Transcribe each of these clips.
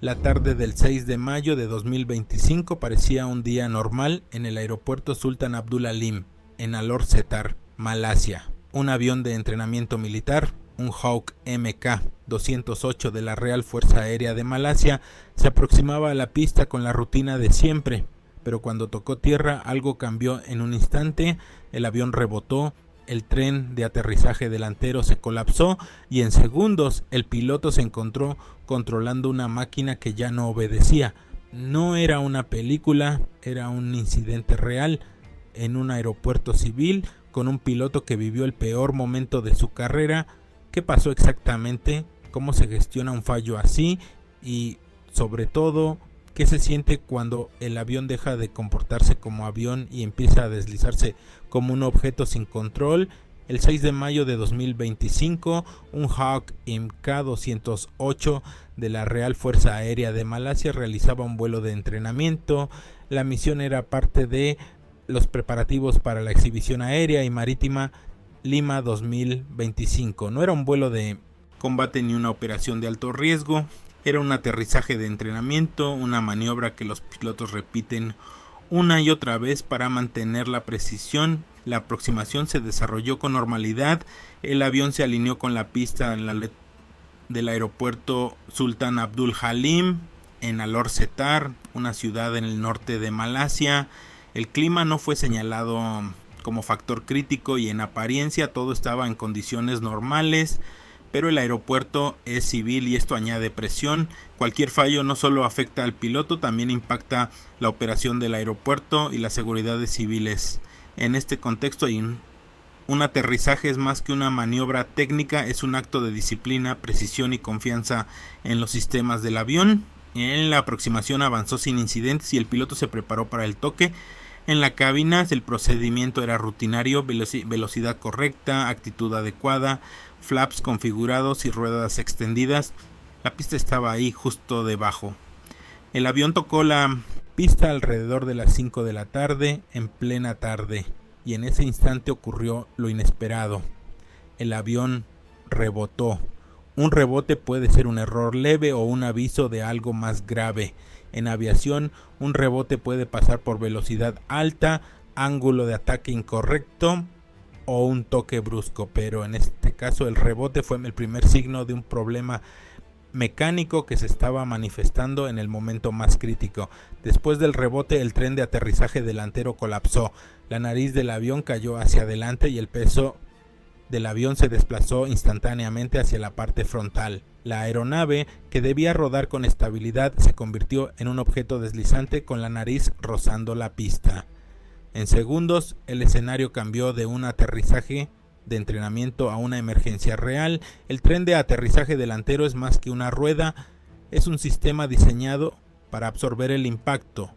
La tarde del 6 de mayo de 2025 parecía un día normal en el aeropuerto Sultan Abdul Halim, en Alor Setar, Malasia. Un avión de entrenamiento militar, un Hawk MK-208 de la Real Fuerza Aérea de Malasia, se aproximaba a la pista con la rutina de siempre, pero cuando tocó tierra algo cambió en un instante. El avión rebotó, el tren de aterrizaje delantero se colapsó y en segundos el piloto se encontró controlando una máquina que ya no obedecía. No era una película, era un incidente real en un aeropuerto civil con un piloto que vivió el peor momento de su carrera. ¿Qué pasó exactamente? ¿Cómo se gestiona un fallo así? Y sobre todo, ¿qué se siente cuando el avión deja de comportarse como avión y empieza a deslizarse como un objeto sin control? El 6 de mayo de 2025, un Hawk MK-208 de la Real Fuerza Aérea de Malasia realizaba un vuelo de entrenamiento. La misión era parte de los preparativos para la exhibición aérea y marítima Lima 2025. No era un vuelo de combate ni una operación de alto riesgo. Era un aterrizaje de entrenamiento, una maniobra que los pilotos repiten una y otra vez para mantener la precisión. La aproximación se desarrolló con normalidad. El avión se alineó con la pista del aeropuerto Sultan Abdul Halim en Alor Setar, una ciudad en el norte de Malasia. El clima no fue señalado como factor crítico y en apariencia todo estaba en condiciones normales. Pero el aeropuerto es civil y esto añade presión. Cualquier fallo no solo afecta al piloto, también impacta la operación del aeropuerto y la seguridad de civiles. En este contexto, un aterrizaje es más que una maniobra técnica, es un acto de disciplina, precisión y confianza en los sistemas del avión. En la aproximación avanzó sin incidentes y el piloto se preparó para el toque. En la cabina el procedimiento era rutinario, velocidad correcta, actitud adecuada, flaps configurados y ruedas extendidas. La pista estaba ahí justo debajo. El avión tocó la pista alrededor de las 5 de la tarde, en plena tarde, y en ese instante ocurrió lo inesperado. El avión rebotó. Un rebote puede ser un error leve o un aviso de algo más grave. En aviación, un rebote puede pasar por velocidad alta, ángulo de ataque incorrecto o un toque brusco, pero en este caso el rebote fue el primer signo de un problema mecánico que se estaba manifestando en el momento más crítico. Después del rebote, el tren de aterrizaje delantero colapsó. La nariz del avión cayó hacia adelante y el peso del avión se desplazó instantáneamente hacia la parte frontal. La aeronave, que debía rodar con estabilidad, se convirtió en un objeto deslizante con la nariz rozando la pista. En segundos, el escenario cambió de un aterrizaje de entrenamiento a una emergencia real. El tren de aterrizaje delantero es más que una rueda, es un sistema diseñado para absorber el impacto,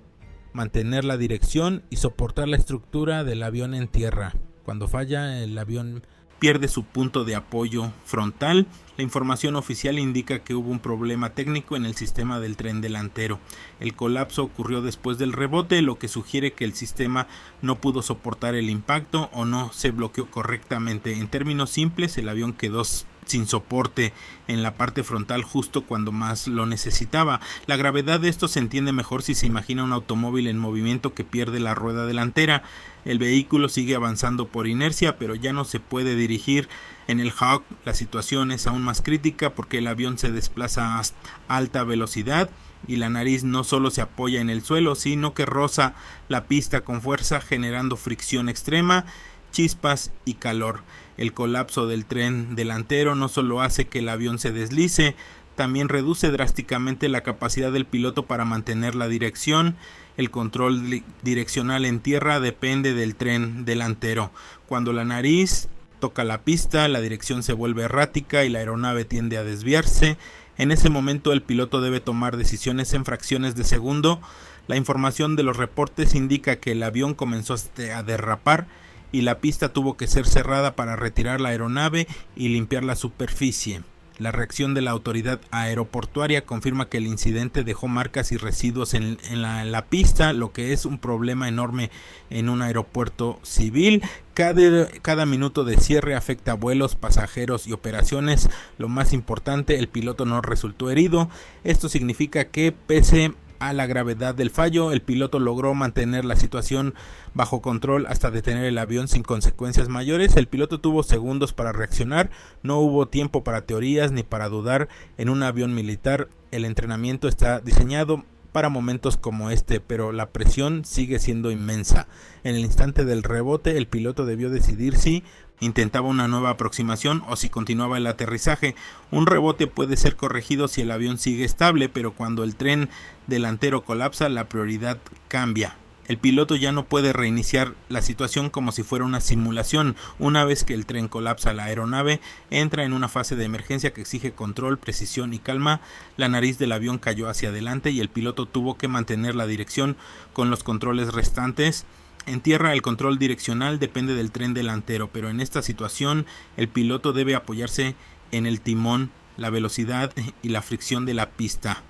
mantener la dirección y soportar la estructura del avión en tierra. Cuando falla, el avión pierde su punto de apoyo frontal. La información oficial indica que hubo un problema técnico en el sistema del tren delantero. El colapso ocurrió después del rebote, lo que sugiere que el sistema no pudo soportar el impacto o no se bloqueó correctamente. En términos simples, el avión quedó sin soporte en la parte frontal justo cuando más lo necesitaba. La gravedad de esto se entiende mejor si se imagina un automóvil en movimiento que pierde la rueda delantera. El vehículo sigue avanzando por inercia, pero ya no se puede dirigir. En el Hawk la situación es aún más crítica porque el avión se desplaza a alta velocidad y la nariz no solo se apoya en el suelo, sino que roza la pista con fuerza, generando fricción extrema, chispas y calor. El colapso del tren delantero no solo hace que el avión se deslice, también reduce drásticamente la capacidad del piloto para mantener la dirección. El control direccional en tierra depende del tren delantero. Cuando la nariz toca la pista, la dirección se vuelve errática y la aeronave tiende a desviarse. En ese momento el piloto debe tomar decisiones en fracciones de segundo. La información de los reportes indica que el avión comenzó a derrapar y la pista tuvo que ser cerrada para retirar la aeronave y limpiar la superficie. La reacción de la autoridad aeroportuaria confirma que el incidente dejó marcas y residuos en la pista, lo que es un problema enorme en un aeropuerto civil. Cada minuto de cierre afecta a vuelos, pasajeros y operaciones. Lo más importante, el piloto no resultó herido. Esto significa que pese a la gravedad del fallo, el piloto logró mantener la situación bajo control hasta detener el avión sin consecuencias mayores. El piloto tuvo segundos para reaccionar, no hubo tiempo para teorías ni para dudar. En un avión militar, el entrenamiento está diseñado para momentos como este, pero la presión sigue siendo inmensa. En el instante del rebote, el piloto debió decidir si intentaba una nueva aproximación o si continuaba el aterrizaje. Un rebote puede ser corregido si el avión sigue estable, pero cuando el tren delantero colapsa, la prioridad cambia. El piloto ya no puede reiniciar la situación como si fuera una simulación. Una vez que el tren colapsa, la aeronave entra en una fase de emergencia que exige control, precisión y calma. La nariz del avión cayó hacia adelante y el piloto tuvo que mantener la dirección con los controles restantes. En tierra, el control direccional depende del tren delantero, pero en esta situación el piloto debe apoyarse en el timón, la velocidad y la fricción de la pista.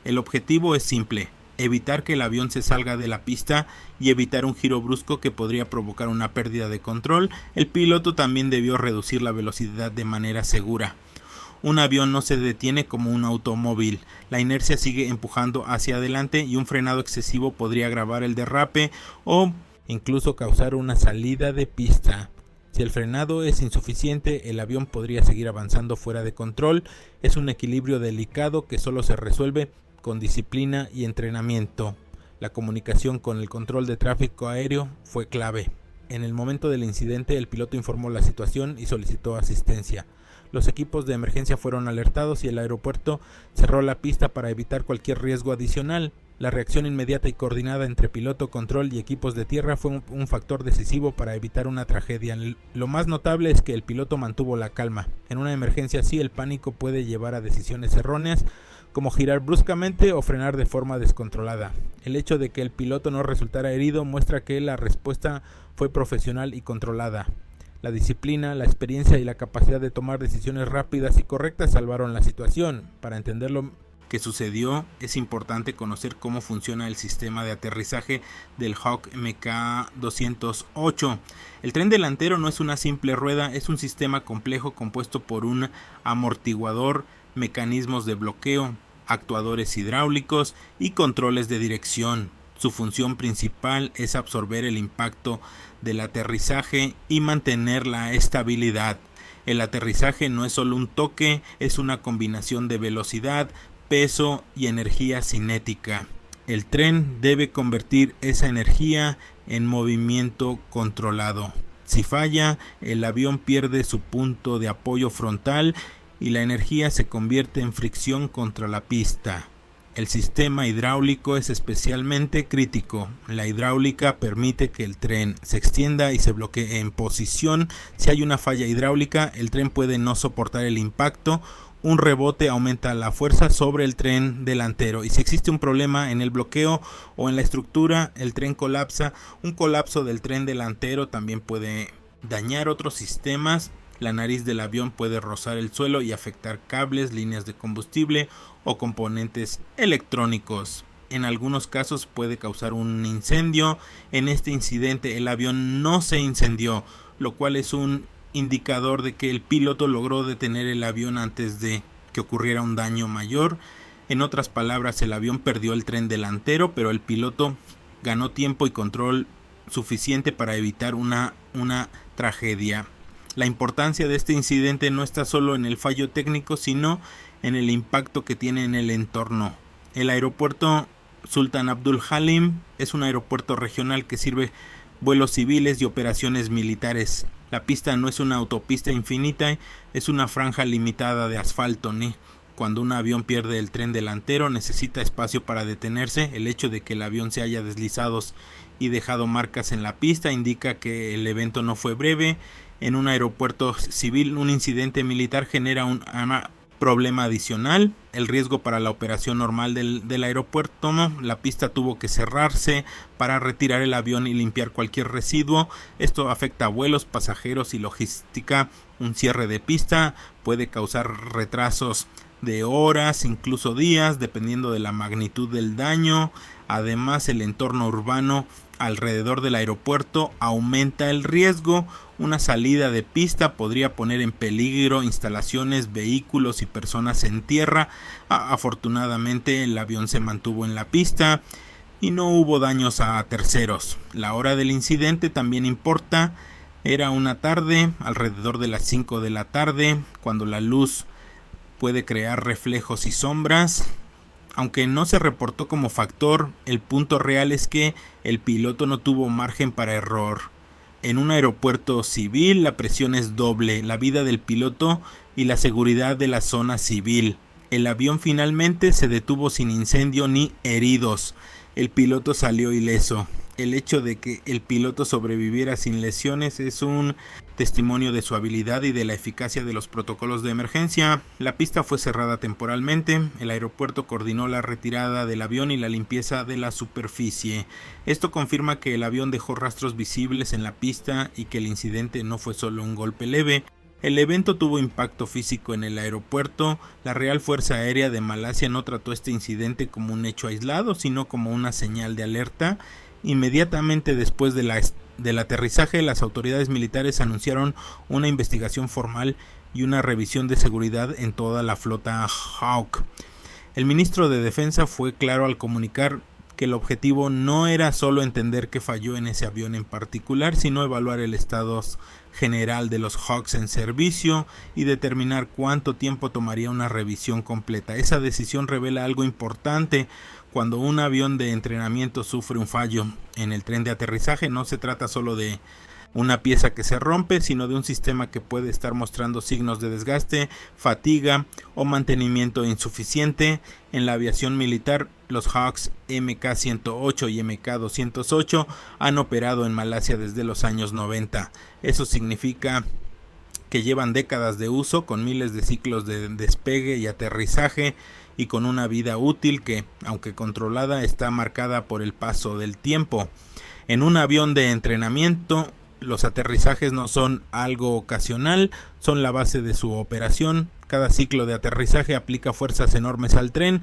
El objetivo es simple: evitar que el avión se salga de la pista y evitar un giro brusco que podría provocar una pérdida de control. El piloto también debió reducir la velocidad de manera segura. Un avión no se detiene como un automóvil. La inercia sigue empujando hacia adelante y un frenado excesivo podría agravar el derrape o incluso causar una salida de pista. Si el frenado es insuficiente, el avión podría seguir avanzando fuera de control. Es un equilibrio delicado que solo se resuelve con disciplina y entrenamiento. La comunicación con el control de tráfico aéreo fue clave. En el momento del incidente, el piloto informó la situación y solicitó asistencia. Los equipos de emergencia fueron alertados y el aeropuerto cerró la pista para evitar cualquier riesgo adicional. La reacción inmediata y coordinada entre piloto, control y equipos de tierra fue un factor decisivo para evitar una tragedia. Lo más notable es que el piloto mantuvo la calma. En una emergencia así, el pánico puede llevar a decisiones erróneas, como girar bruscamente o frenar de forma descontrolada. El hecho de que el piloto no resultara herido muestra que la respuesta fue profesional y controlada. La disciplina, la experiencia y la capacidad de tomar decisiones rápidas y correctas salvaron la situación. Para entender lo que sucedió, es importante conocer cómo funciona el sistema de aterrizaje del Hawk Mk-208. El tren delantero no es una simple rueda, es un sistema complejo compuesto por un amortiguador, mecanismos de bloqueo, actuadores hidráulicos y controles de dirección. Su función principal es absorber el impacto del aterrizaje y mantener la estabilidad. El aterrizaje no es solo un toque, es una combinación de velocidad, peso y energía cinética. El tren debe convertir esa energía en movimiento controlado. Si falla, el avión pierde su punto de apoyo frontal y la energía se convierte en fricción contra la pista. El sistema hidráulico es especialmente crítico. La hidráulica permite que el tren se extienda y se bloquee en posición. Si hay una falla hidráulica, el tren puede no soportar el impacto. Un rebote aumenta la fuerza sobre el tren delantero y si existe un problema en el bloqueo o en la estructura, el tren colapsa. Un colapso del tren delantero también puede dañar otros sistemas. La nariz del avión puede rozar el suelo y afectar cables, líneas de combustible o componentes electrónicos. En algunos casos puede causar un incendio. En este incidente el avión no se incendió, lo cual es un indicador de que el piloto logró detener el avión antes de que ocurriera un daño mayor. En otras palabras, el avión perdió el tren delantero, pero el piloto ganó tiempo y control suficiente para evitar una tragedia. La importancia de este incidente no está solo en el fallo técnico, sino en el impacto que tiene en el entorno. El aeropuerto Sultan Abdul Halim es un aeropuerto regional que sirve vuelos civiles y operaciones militares. La pista no es una autopista infinita, es una franja limitada de asfalto. Cuando un avión pierde el tren delantero, necesita espacio para detenerse. El hecho de que el avión se haya deslizado y dejado marcas en la pista indica que el evento no fue breve. En un aeropuerto civil, un incidente militar genera Problema adicional, el riesgo para la operación normal del aeropuerto, ¿no? La pista tuvo que cerrarse para retirar el avión y limpiar cualquier residuo. Esto afecta a vuelos, pasajeros y logística. Un cierre de pista puede causar retrasos de horas, incluso días, dependiendo de la magnitud del daño. Además, el entorno urbano alrededor del aeropuerto aumenta el riesgo. Una salida de pista podría poner en peligro instalaciones, vehículos y personas en tierra. Afortunadamente el avión se mantuvo en la pista y no hubo daños a terceros. La hora del incidente también importa. Era una tarde, alrededor de las 5 de la tarde, cuando la luz puede crear reflejos y sombras. Aunque no se reportó como factor, el punto real es que el piloto no tuvo margen para error. En un aeropuerto civil la presión es doble, la vida del piloto y la seguridad de la zona civil. El avión finalmente se detuvo sin incendio ni heridos. El piloto salió ileso. El hecho de que el piloto sobreviviera sin lesiones es un testimonio de su habilidad y de la eficacia de los protocolos de emergencia. La pista fue cerrada temporalmente, el aeropuerto coordinó la retirada del avión y la limpieza de la superficie. Esto confirma que el avión dejó rastros visibles en la pista y que el incidente no fue solo un golpe leve. El evento tuvo impacto físico en el aeropuerto. La Real Fuerza Aérea de Malasia no trató este incidente como un hecho aislado, sino como una señal de alerta. Inmediatamente después del aterrizaje, las autoridades militares anunciaron una investigación formal y una revisión de seguridad en toda la flota Hawk. El ministro de Defensa fue claro al comunicar que el objetivo no era solo entender qué falló en ese avión en particular, sino evaluar el estado general de los Hawks en servicio y determinar cuánto tiempo tomaría una revisión completa. Esa decisión revela algo importante. Cuando un avión de entrenamiento sufre un fallo en el tren de aterrizaje, no se trata solo de una pieza que se rompe, sino de un sistema que puede estar mostrando signos de desgaste, fatiga o mantenimiento insuficiente. En la aviación militar, los Hawks Mk-108 y Mk-208 han operado en Malasia desde los años 90. Eso significa que llevan décadas de uso, con miles de ciclos de despegue y aterrizaje, y con una vida útil que, aunque controlada, está marcada por el paso del tiempo. En un avión de entrenamiento, los aterrizajes no son algo ocasional, son la base de su operación. Cada ciclo de aterrizaje aplica fuerzas enormes al tren,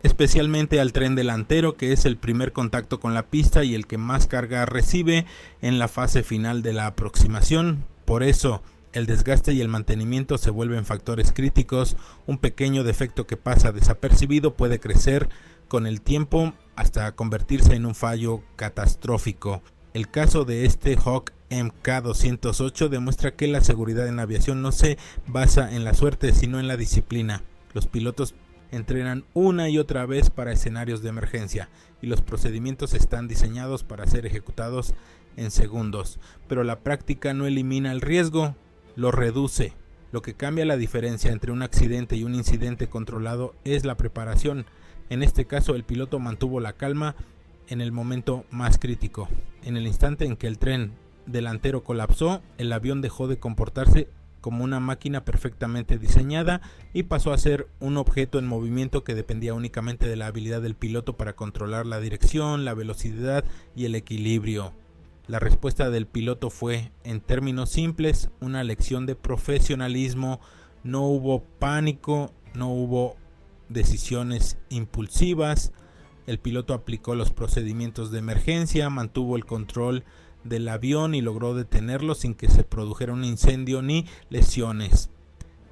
especialmente al tren delantero, que es el primer contacto con la pista y el que más carga recibe en la fase final de la aproximación. Por eso, el desgaste y el mantenimiento se vuelven factores críticos. Un pequeño defecto que pasa desapercibido puede crecer con el tiempo hasta convertirse en un fallo catastrófico. El caso de este Hawk Mk-208 demuestra que la seguridad en aviación no se basa en la suerte, sino en la disciplina. Los pilotos entrenan una y otra vez para escenarios de emergencia y los procedimientos están diseñados para ser ejecutados en segundos, pero la práctica no elimina el riesgo, lo reduce. Lo que cambia la diferencia entre un accidente y un incidente controlado es la preparación. En este caso, el piloto mantuvo la calma en el momento más crítico. En el instante en que el tren delantero colapsó, el avión dejó de comportarse como una máquina perfectamente diseñada y pasó a ser un objeto en movimiento que dependía únicamente de la habilidad del piloto para controlar la dirección, la velocidad y el equilibrio. La respuesta del piloto fue, en términos simples, una lección de profesionalismo. No hubo pánico, no hubo decisiones impulsivas. El piloto aplicó los procedimientos de emergencia, mantuvo el control del avión y logró detenerlo sin que se produjera un incendio ni lesiones.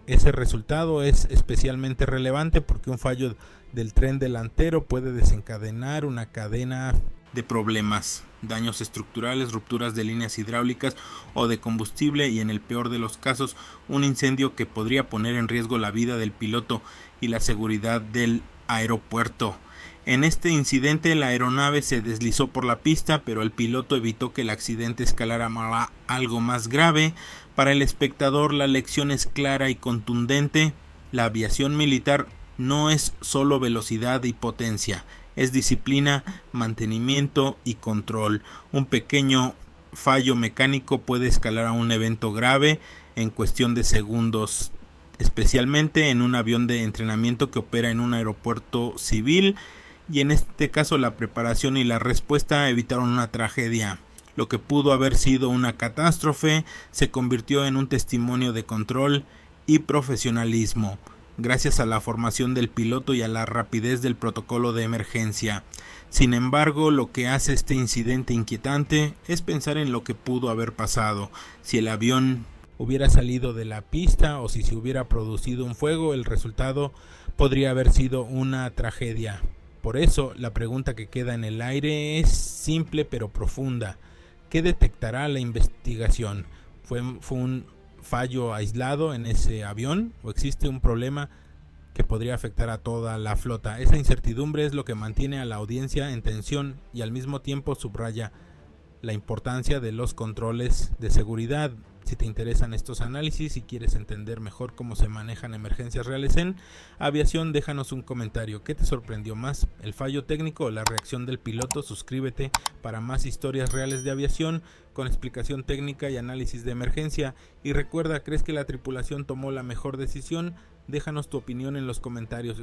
Ese resultado es especialmente relevante porque un fallo del tren delantero puede desencadenar una cadena de problemas, daños estructurales, rupturas de líneas hidráulicas o de combustible y, en el peor de los casos, un incendio que podría poner en riesgo la vida del piloto y la seguridad del aeropuerto. En este incidente la aeronave se deslizó por la pista, pero el piloto evitó que el accidente escalara a algo más grave. Para el espectador la lección es clara y contundente. La aviación militar no es solo velocidad y potencia, es disciplina, mantenimiento y control. Un pequeño fallo mecánico puede escalar a un evento grave en cuestión de segundos. especialmente en un avión de entrenamiento que opera en un aeropuerto civil, y en este caso la preparación y la respuesta evitaron una tragedia. Lo que pudo haber sido una catástrofe se convirtió en un testimonio de control y profesionalismo, gracias a la formación del piloto y a la rapidez del protocolo de emergencia. Sin embargo, lo que hace este incidente inquietante es pensar en lo que pudo haber pasado. Si el avión hubiera salido de la pista o si se hubiera producido un fuego, el resultado podría haber sido una tragedia. Por eso, la pregunta que queda en el aire es simple pero profunda. ¿Qué detectará la investigación? ¿Fue un fallo aislado en ese avión o existe un problema que podría afectar a toda la flota? Esa incertidumbre es lo que mantiene a la audiencia en tensión y al mismo tiempo subraya la importancia de los controles de seguridad. Si te interesan estos análisis y quieres entender mejor cómo se manejan emergencias reales en aviación, déjanos un comentario. ¿Qué te sorprendió más? ¿El fallo técnico o la reacción del piloto? Suscríbete para más historias reales de aviación con explicación técnica y análisis de emergencia. Y recuerda, ¿crees que la tripulación tomó la mejor decisión? Déjanos tu opinión en los comentarios.